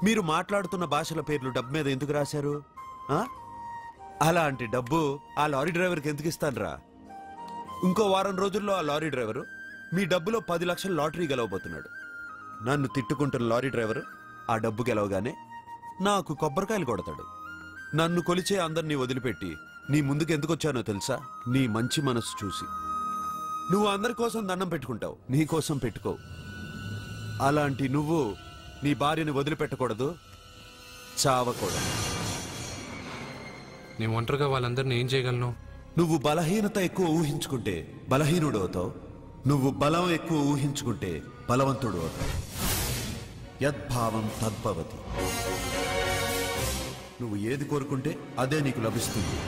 మీరు మాట్లాడుతున్న భాషల పేర్లు డబ్బు మీద ఎందుకు రాశారు? అలాంటి డబ్బు ఆ లారీ డ్రైవర్కి ఎందుకు ఇస్తానురా? ఇంకో వారం రోజుల్లో ఆ లారీ డ్రైవరు మీ డబ్బులో 10 లక్షల లాటరీ గెలవబోతున్నాడు. నన్ను తిట్టుకుంటున్న లారీ డ్రైవరు ఆ డబ్బు గెలవగానే నాకు కొబ్బరికాయలు కొడతాడు. నన్ను కొలిచే అందరినీ వదిలిపెట్టి నీ ముందుకు ఎందుకు వచ్చానో తెలుసా? నీ మంచి మనసు చూసి. నువ్వు అందరి కోసం దండం పెట్టుకుంటావు, నీ కోసం పెట్టుకో. అలాంటి నువ్వు నీ భార్యని వదిలిపెట్టకూడదు, చావకూడదు. నేను ఒంటరిగా వాళ్ళందరినీ ఏం చేయగలను? నువ్వు బలహీనత ఎక్కువ ఊహించుకుంటే బలహీనుడు అవుతావు, నువ్వు బలం ఎక్కువ ఊహించుకుంటే బలవంతుడు అవుతావు. యద్భావం తద్భవతి. నువ్వు ఏది కోరుకుంటే అదే నీకు లభిస్తుంది.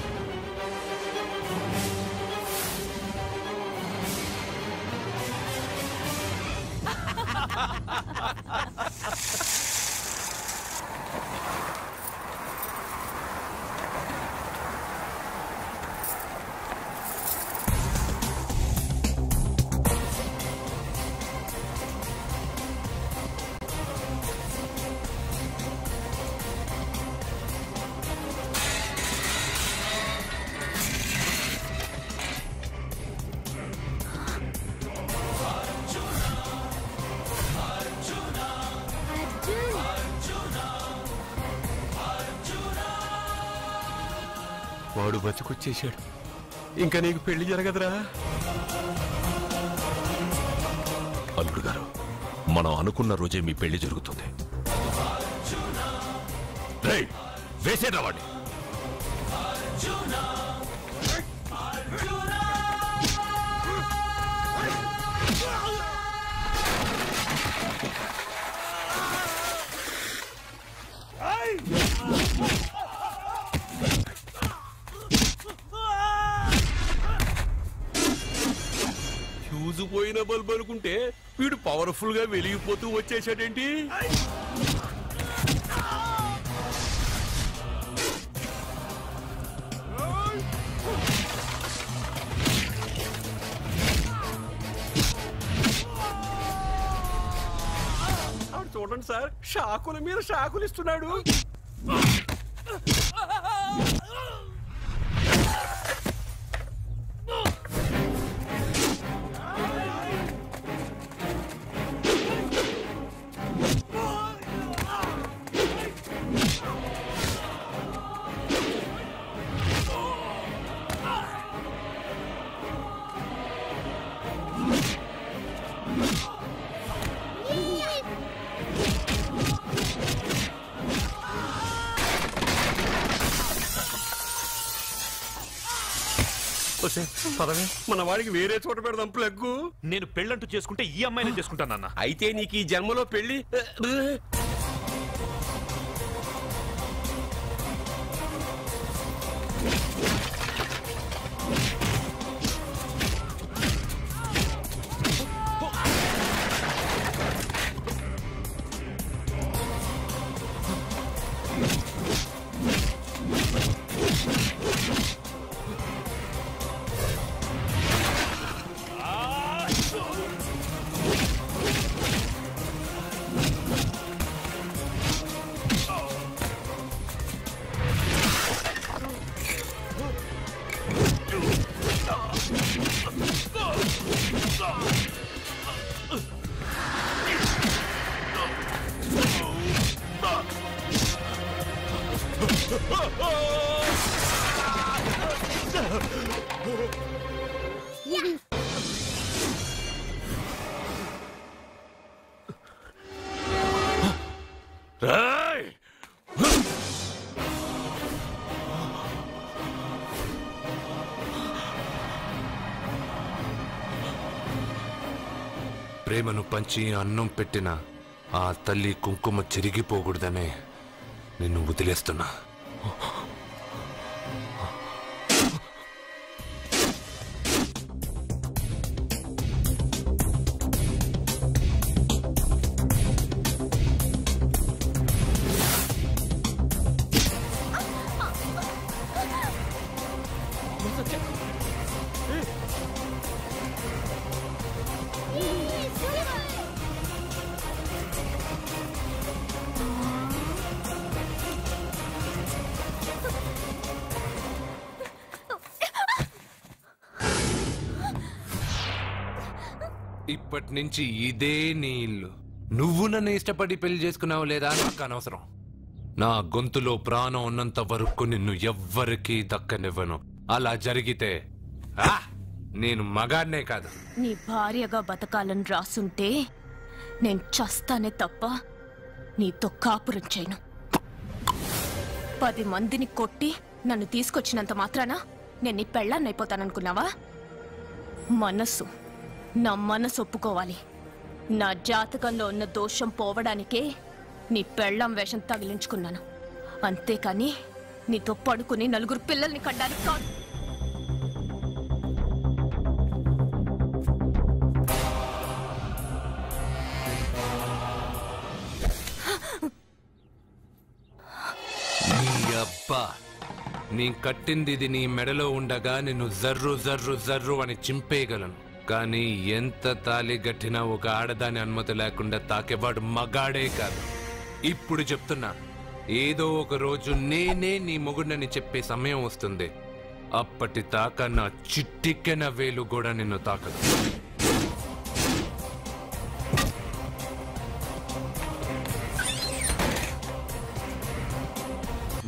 వాడు బతికొచ్చేశాడు. ఇంకా నీకు పెళ్లి జరగదురా. అల్లుడు గారు, మనం అనుకున్న రోజే మీ పెళ్లి జరుగుతుంది. వేసేద్రా వాడిని. ఫ్యూజు పోయిన బల్బు అనుకుంటే వీడు పవర్ఫుల్ గా వెలిగిపోతూ వచ్చేసాడేంటి? చూడండి సార్, షాకుల మీద షాకులు ఇస్తున్నాడు. పదవే, మన వాడికి వేరే చోట పెడదాం ప్లగ్గు. నేను పెళ్ళంటూ చేసుకుంటే ఈ అమ్మాయిని చేసుకుంటానన్న. అయితే నీకు ఈ జన్మలో పెళ్లి. ప్రేమను పంచి అన్నం పెట్టిన ఆ తల్లి కుంకుమ చెరిగిపోకూడదనే నిన్ను వదిలేస్తున్నా. ఇప్పటి నుంచి ఇదే నీ ఇల్లు. నువ్వు నన్ను ఇష్టపడి పెళ్లి చేసుకున్నావు లేదా నాకు అనవసరం. నా గొంతులో ప్రాణం ఉన్నంత వరకు నిన్ను ఎవ్వరికీ దక్కనివ్వను. అలా జరిగితే నేను మగాడినే కాదు. నీ భార్యగా బతకాలని రాసుంటే నేను చస్తానే తప్ప నీతో కాపురం చేయను. 10 మందిని కొట్టి నన్ను తీసుకొచ్చినంత మాత్రాన నేను నీ పెళ్ళాన్నైపోతాననుకున్నావా? నా మనసు ఒప్పుకోవాలి. నా జాతకంలో ఉన్న దోషం పోవడానికే నీ పెళ్ళాం వేషం తగిలించుకున్నాను. అంతేకాని నీతో పడుకుని నలుగురు పిల్లల్ని కనడానికి కాదు. నీ కట్టింది ఇది నీ మెడలో ఉండగా నిన్ను జర్రు జర్రు జర్రు అని చింపేయగలను. కానీ ఎంత తాలి గట్టినా ఒక ఆడదాని అనుమతి లేకుండా తాకేవాడు మగాడే కాదు. ఇప్పుడు చెప్తున్నా, ఏదో ఒక రోజు నేనే నీ మొగుడినని చెప్పే సమయం వస్తుంది. అప్పటి తాక నా చిట్టికెన వేలు కూడా నిన్ను తాకదు.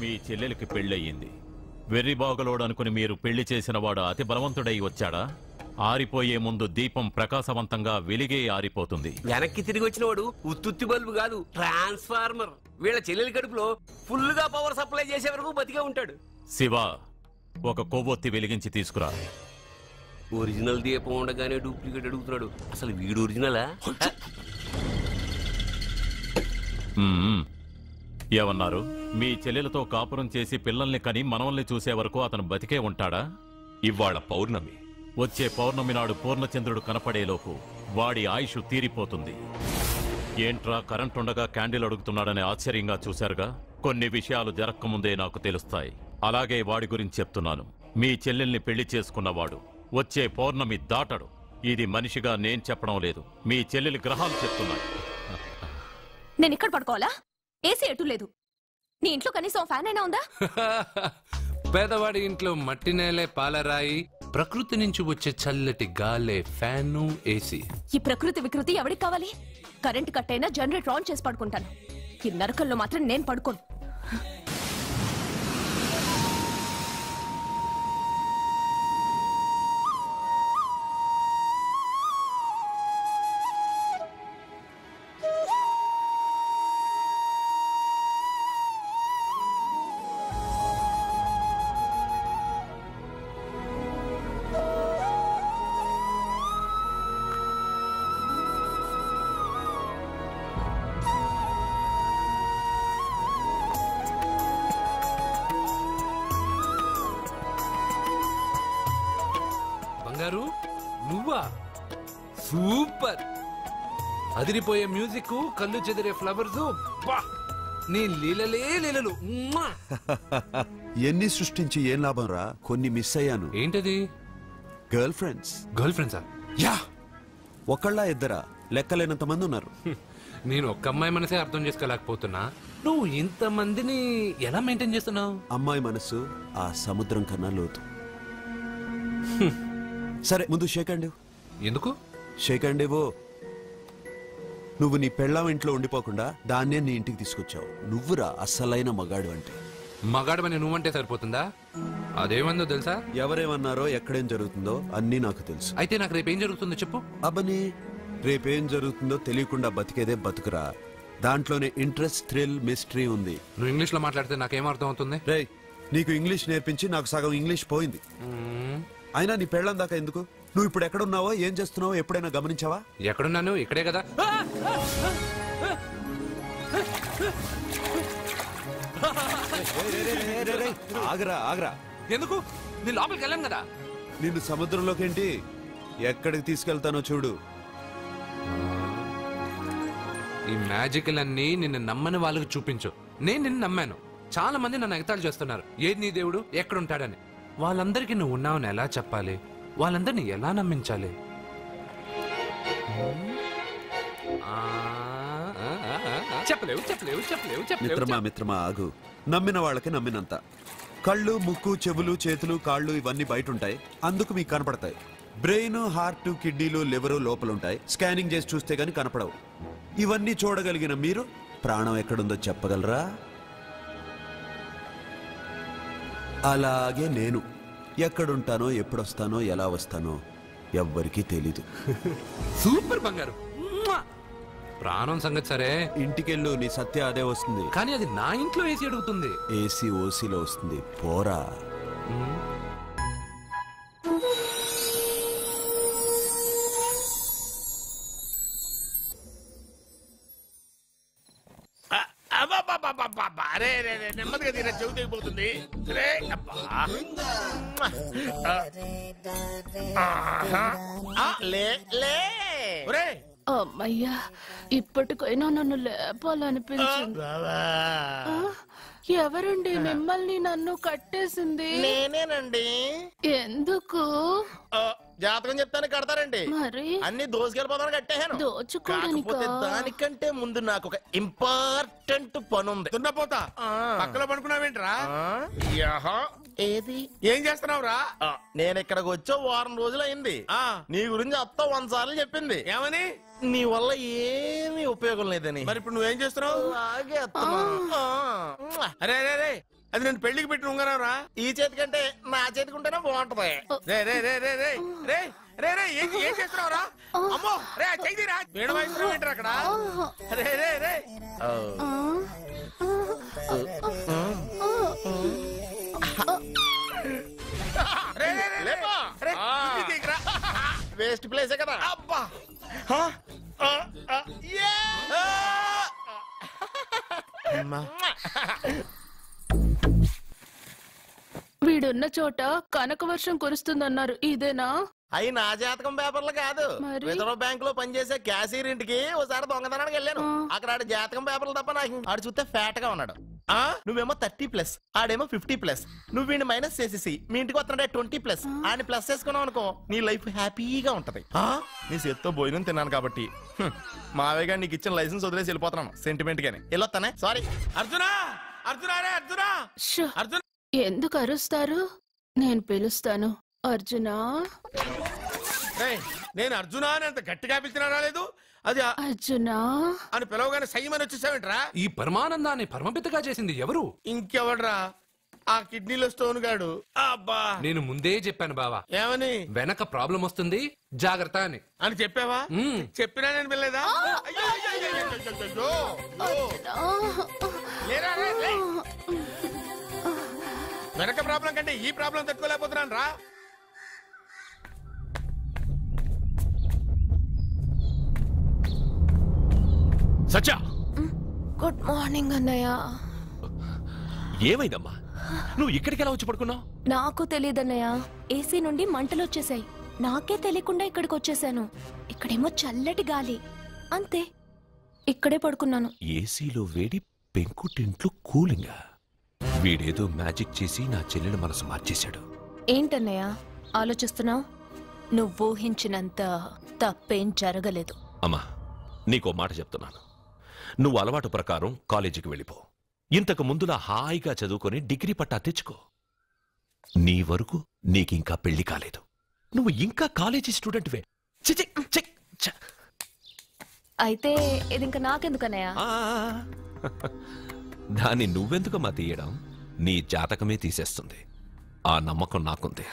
మీ చెల్లెలికి పెళ్ళయింది. వెర్రిబాగులోడు అనుకుని మీరు పెళ్లి చేసిన వాడు అతి బలవంతుడై వచ్చాడా? ఆరిపోయే ముందు దీపం ప్రకాశవంతంగా వెలిగే ఆరిపోతుంది. వెనక్కి తిరిగి వచ్చిన వాడు ఉత్తుత్తి బల్బు కాదు, ట్రాన్స్ఫార్మర్. వీళ్ళ చెల్లెలి కడుపులో ఫుల్ గా పవర్ సప్లై చేసే వరకు బతికే ఉంటాడు. శివ, ఒక కొవ్వొత్తి వెలిగించి తీసుకురా. ఒరిజినల్ దీపం ఉండగానే డూప్లికేట్ అడుగుతున్నాడు. అసలు వీడు ఒరిజినలా? ఏమన్నారు? మీ చెల్లెలతో కాపురం చేసి పిల్లల్ని కని మనవల్ని చూసే వరకు అతను బతికే ఉంటాడా? ఇవాళ పౌర్ణమి. వచ్చే పౌర్ణమి నాడు పూర్ణచంద్రుడు కనపడేలోపు వాడి ఆయుష్ తీరిపోతుంది. ఏంట్రా కరెంట్ ఉండగా క్యాండిల్ అడుగుతున్నాడని ఆశ్చర్యంగా చూశారుగా? కొన్ని విషయాలు జరక్కముందే నాకు తెలుస్తాయి. అలాగే వాడి గురించి చెప్తున్నాను. మీ చెల్లెల్ని పెళ్లి చేసుకున్నవాడు వచ్చే పౌర్ణమి దాటడు. ఇది మనిషిగా నేను చెప్పడం లేదు, మీ చెల్లెలి గ్రహాలు చెప్తున్నాయి. నేను ఇక్కడ పడుకోవాలా? ఏసీ ఎటు లేదు. నీ ఇంట్లో కనీసం ఫ్యాన్ అయినా ఉందా? పేదవాడి ఇంట్లో మట్టి నేలే పాలరాయి, ప్రకృతి నుంచి వచ్చే చల్లటి గాలే ఫ్యాను, ఏసీ. ఈ ప్రకృతి వికృతి ఎవరికి కావాలి? కరెంట్ కట్ అయినా జనరేటర్ ఆన్ చేసి పడుకుంటాను. ఈ నరకంలో మాత్రం నేను పడుకోను. నువ్వా? సూపర్! అదిరిపోయే మ్యూజిక్, కళ్ళు చెదిరే ఫ్లవర్స్, నీ లీలలే లీలలు. ఎన్ని సృష్టించి ఏం లాభం రా? కొన్ని మిస్ అయ్యాను. ఏంటది? Girl friends. గర్ల్ ఫ్రెండ్సా? యా, ఒకళ్ళ ఇద్దరా? లెక్కలేనంత మంది ఉన్నారు. నేను ఒక్క అమ్మాయి మనసే అర్థం చేసుకోలేకపోతున్నా. నువ్వు ఇంతమందిని ఎలా మెయింటైన్ చేస్తున్నావు? అమ్మాయి మనసు ఆ సముద్రం కన్నా లోతు. సరే, ముందు షేక్ హ్యాండ్. ఎందుకు షేక్ హ్యాండ్ ఇవ్వు. నువ్వు నీ పెళ్ళాం ఇంట్లో ఉండిపోకుండా దాన్నే నీ ఇంటికి తీసుకొచ్చావు. నువ్వురా అసలైన మగాడు అంటే. మగాడమని నువ్వంటే సరిపోతుందా? అదేమందో తెలుసా? ఎవరేమన్నారో, ఎక్కడేం జరుగుతుందో అన్నీ నాకు తెలుసు. అయితే నాకు రేపేం జరుగుతుందో చెప్పు. అబ్బని, రేపేం జరుగుతుందో తెలియకుండా బతికేదే బతుకురా. దాంట్లోనే ఇంట్రెస్ట్, థ్రిల్, మిస్టరీ ఉంది. నువ్వు ఇంగ్లీష్ లో మాట్లాడితే నాకేం అర్థం అవుతుంది? రే, నీకు ఇంగ్లీష్ నేర్పించి నాకు సగం ఇంగ్లీష్ పోయింది. అయినా నీ పెళ్ళం దాకా ఎందుకు? నువ్వు ఇప్పుడు ఎక్కడున్నావో, ఏం చేస్తున్నావో ఎప్పుడైనా గమనించావా? ఎక్కడున్నాను? ఇక్కడే కదా. ఆగరా ఆగరా. ఎందుకు? నీ లోపలికి వెళ్ళాను కదా. నిన్ను సముద్రంలోకేంటి, ఎక్కడికి తీసుకెళ్తానో చూడు. ఈ మ్యాజిక్లన్నీ నిన్ను నమ్మని వాళ్ళకి చూపించు. నేను నిన్ను నమ్మాను. చాలా మంది నన్ను ఎగతాళి చేస్తున్నారు. ఏది నీ దేవుడు, ఎక్కడుంటాడని. వాళ్ళందరికీ నువ్వు ఉన్నావని ఎలా చెప్పాలి? వాళ్ళందరినీ ఎలా నమ్మించాలి? చెప్పలేవు చెప్పలేవు చెప్పలేవు మిత్రమా మిత్రమా ఆగు. నమ్మిన వాళ్ళకి నమ్మినంత. కళ్ళు, ముక్కు, చెవులు, చేతులు, కాళ్ళు ఇవన్నీ బయట ఉంటాయి, అందుకు మీకు కనపడతాయి. బ్రెయిన్, హార్ట్, కిడ్నీలు, లివరు లోపలుంటాయి. స్కానింగ్ చేసి చూస్తే గానీ కనపడవు. ఇవన్నీ చూడగలిగిన మీరు ప్రాణం ఎక్కడుందో చెప్పగలరా? అలాగే నేను ఎక్కడుంటానో, ఎప్పుడొస్తానో, ఎలా వస్తానో ఎవ్వరికీ తెలీదు. సూపర్ బంగారు. ప్రాణం సంగతి సరే, ఇంటికెళ్ళు, నీ సత్య అదే వస్తుంది. కానీ అది నా ఇంట్లో ఏసీ అడుగుతుంది. ఏసీ ఓసీలో వస్తుంది, పోరా. నెమ్మదిగా తీరా, చెవి తెగిపోతుంది. అమ్మయ్యా, ఇప్పటికైనా నన్ను లేపాలనిపించింది. ఎవరండి మిమ్మల్ని నన్ను కట్టేసింది? నేనేనండి. ఎందుకు? జాతకం చెప్తాను కడతారండి. మరి అన్ని దోసుకెళ్ళిపోతాను కట్టేహాను. దోచుకోవడానికా? దానికంటే ముందు నాకు ఒక ఇంపార్టెంట్ పని ఉంది. దున్నపోతా పక్కలో పడుకున్నావేంట్రా? ఏది ఏం చేస్తున్నావురా? నేను ఇక్కడికి వచ్చే వారం రోజులు అయింది. నీ గురించి అత్త 100 సార్లు చెప్పింది. ఏమని? నీ వల్ల ఏమీ ఉపయోగం లేదని. మరి ఇప్పుడు నువ్వేం చేస్తున్నావు? అరే అరే రే, అది నేను పెళ్లికి పెట్టిన ఉంగరం రా. ఈ చేతి కంటే నా చేతికి ఉంటేనే బాగుంటది. రే రే రే రే రే రే రే రే ఏం చేస్తున్నావు రా? అమ్మో రే, చెయ్యిరా. వీణ వాయిస్తున్నావు ఏంటారు అక్కడ? రే రే రే వేస్ట్ ప్లేసే కదా. అబ్బా వీడున్న చోట కనక వర్షం కురుస్తుందన్నారు, ఇదేనా? అయి నా జాతకం పేపర్లు కాదు. రిజర్వ్ బ్యాంక్ లో పనిచేసే క్యాషియర్ ఇంటికి ఒకసారి దొంగతనానికి వెళ్ళాను. అక్కడ ఆడి జాతకం పేపర్లు తప్ప నాకు ఆడు చూస్తే ఫ్యాట్ గా ఉన్నాడు. నువ్వేమో 30+, ఆడేమో 50+. నువ్వు వీడిని మైనస్ చేసేసి మీ ఇంటికి వస్తున్నాడే 20+. ఆయన ప్లస్ చేసుకున్నావు అనుకో, నీ లైఫ్ హ్యాపీగా ఉంటది. నీ చేత్తో భోజనం తిన్నాను కాబట్టి మావేగా నీకు ఇచ్చిన లైసెన్స్ వదిలేసి వెళ్ళిపోతున్నాను సెంటిమెంట్ గానే. వెళ్ళొస్తానే. సారీ. అర్జునా, అర్జునా రే అర్జునా, అర్జున. ఎందుకు అరుస్తారు? నేను పిలుస్తాను. అర్జునా. నేను అర్జునా అని అంత గట్టిగా పిలిచినా రాలేదు. అది అర్జునా అని పిలవగానే సైమని వచ్చేసావేంట్రా? ఈ పరమానందాన్ని పరమపితగా చేసింది ఎవరు? ఇంకెవడ్రా? ఆ కిడ్నీలో స్టోన్ గాడు. అబ్బా, నేను ముందే చెప్పాను బావా. ఏమని? వెనక ప్రాబ్లం వస్తుంది, జాగ్రత్త అని. అని చెప్పావా? చెప్పినా నేను వెళ్ళలేదా? వెనక ప్రాబ్లం కంటే ఈ ప్రాబ్లం తట్టుకోలేకపోతున్నాను రా. సత్య, గుడ్ మార్నింగ్ అన్నయ్య. ఏమైందమ్మా? నువ్వు ఇక్కడికి ఎలా వచ్చి పడుకున్నావు? నాకు తెలియదన్నయ్య, ఏసీ నుండి మంటలు వచ్చేసాయి. నాకే తెలియకుండా ఇక్కడికి వచ్చేసాను. ఇక్కడేమో చల్లటి గాలి, అంతే. ఇక్కడే పడుకున్నాను. ఏసీలో వేడి, పెంకుటింట్లో కూలింగా. వీడేదో మ్యాజిక్ చేసి నా చెల్లెల మనసు మార్చేశాడు. ఏంటన్నయ్య ఆలోచిస్తున్నావు? నువ్వు ఊహించినంత తప్పేం జరగలేదు. అమ్మా, నీకో మాట చెప్తున్నాను. నువ్వు అలవాటు ప్రకారం కాలేజీకి వెళ్ళిపో. ఇంతకు ముందులా హాయిగా చదువుకొని డిగ్రీ పట్టా తెచ్చుకో. నీ వరకు నీకింకా పెళ్లి కాలేదు. నువ్వు ఇంకా కాలేజీ స్టూడెంట్వే. అయితే ఇది ఇంకా నాకెందుకన్నయ్య? దాన్ని నువ్వెందుకమ్మా తీయడం? నీ జాతకమే తీసేస్తుంది. ఆ నమ్మకం నాకుంది.